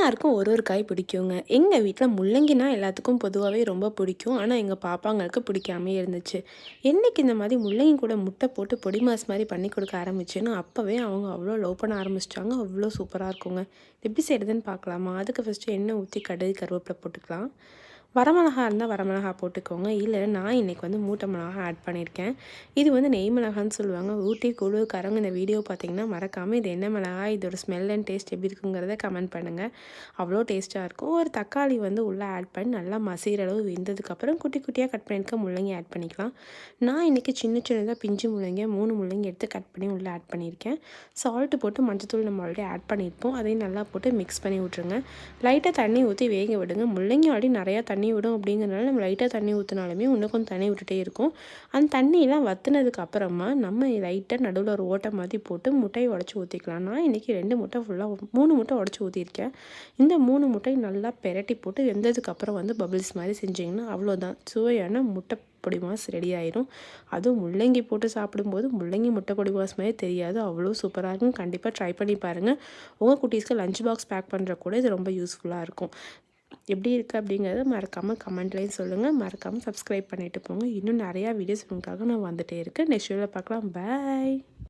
எல்லாருக்கும் ஒரு காய் பிடிக்குங்க. எங்கள் வீட்டில் முள்ளங்கினா எல்லாத்துக்கும் பொதுவாகவே ரொம்ப பிடிக்கும். ஆனால் எங்கள் பாப்பாங்களுக்கு பிடிக்காமே இருந்துச்சு. என்னைக்கு இந்த மாதிரி முள்ளங்கி கூட முட்டை போட்டு பொடி மாஸ் மாதிரி பண்ணி கொடுக்க ஆரம்பிச்சேன்னு அப்போவே அவங்க அவ்வளோ லவ் பண்ண ஆரம்பிச்சிட்டாங்க. அவ்வளோ சூப்பராக இருக்குங்க. எப்படி செய்கிறதுன்னு பார்க்கலாமா? அதுக்கு ஃபஸ்ட்டு எண்ணெய் ஊற்றி கடுகு கருவேப்பிலை போட்டுக்கலாம். வரமிளகா இருந்தால் வரமிளகா போட்டுக்கோங்க. இல்லை நான் இன்றைக்கி வந்து மூட்டை மிளகா ஆட் பண்ணியிருக்கேன். இது வந்து நெய் மிளகான்னு சொல்லுவாங்க. ஊட்டி குழுக்காரங்க இந்த வீடியோ பார்த்திங்கன்னா மறக்காமல் இது என்ன மிளகா, இதோட ஸ்மெல் அண்ட் டேஸ்ட் எப்படி இருக்குங்கிறத கமெண்ட் பண்ணுங்கள். அவ்வளோ டேஸ்ட்டாக இருக்கும். ஒரு தக்காளி வந்து உள்ளே ஆட் பண்ணி நல்லா மசிகிற அளவு வெந்ததுக்கப்புறம் குட்டி குட்டியாக கட் பண்ணியிருக்க முள்ளங்கி ஆட் பண்ணிக்கலாம். நான் இன்றைக்கி சின்ன சின்னதாக பிஞ்சு முள்ளங்கி 3 முள்ளங்கி எடுத்து கட் பண்ணி உள்ளே ஆட் பண்ணியிருக்கேன். சால்ட்டு போட்டு மஞ்சத்தூள் நம்ம ஆல்ரெடி ஆட் பண்ணியிருப்போம். அதையும் நல்லா போட்டு மிக்ஸ் பண்ணி விட்ருங்க. லைட்டாக தண்ணி ஊற்றி வேக விடுங்க. முள்ளங்கி ஆல்ரெடி நிறையா தண்ணி விடும் அப்படிங்கிறனால நம்ம லைட்டாக தண்ணி ஊற்றினாலுமே இன்னும் கொஞ்சம் தண்ணி விட்டுட்டே இருக்கும். அந்த தண்ணியெல்லாம் வற்றினதுக்கு அப்புறமா நம்ம லைட்டாக நடுவில் ஒரு ஓட்டை மாதிரி போட்டு முட்டையை உடச்சி ஊற்றிக்கலாம். நான் இன்றைக்கி 2 முட்டை ஃபுல்லாக 3 முட்டை உடச்சி ஊற்றிருக்கேன். இந்த 3 முட்டை நல்லா பெரட்டி போட்டு வெந்ததுக்கப்புறம் வந்து பபிள்ஸ் மாதிரி செஞ்சிங்கன்னா அவ்வளோதான், சுவையான முட்டை பொடி மாஸ் ரெடி ஆயிரும். அதுவும் முள்ளங்கி போட்டு சாப்பிடும்போது முள்ளங்கி முட்டை பொடி மாஸ் மாதிரி தெரியாது, அவ்வளோ சூப்பராக இருக்கும். கண்டிப்பாக ட்ரை பண்ணி பாருங்கள். உங்கள் குட்டீஸ்க்கு லஞ்ச் பாக்ஸ் பேக் பண்ணுற கூட இது ரொம்ப யூஸ்ஃபுல்லாக இருக்கும். எப்படி இருக்குது அப்படிங்கிறத மறக்காமல் கமெண்ட்லேயும் சொல்லுங்கள். மறக்காமல் சப்ஸ்கிரைப் பண்ணிவிட்டு போங்க. இன்னும் நிறையா வீடியோஸ் உங்களுக்காக நான் வந்துகிட்டே இருக்கேன். நெக்ஸ்ட் வீடியோவில் பார்க்கலாம். பாய்.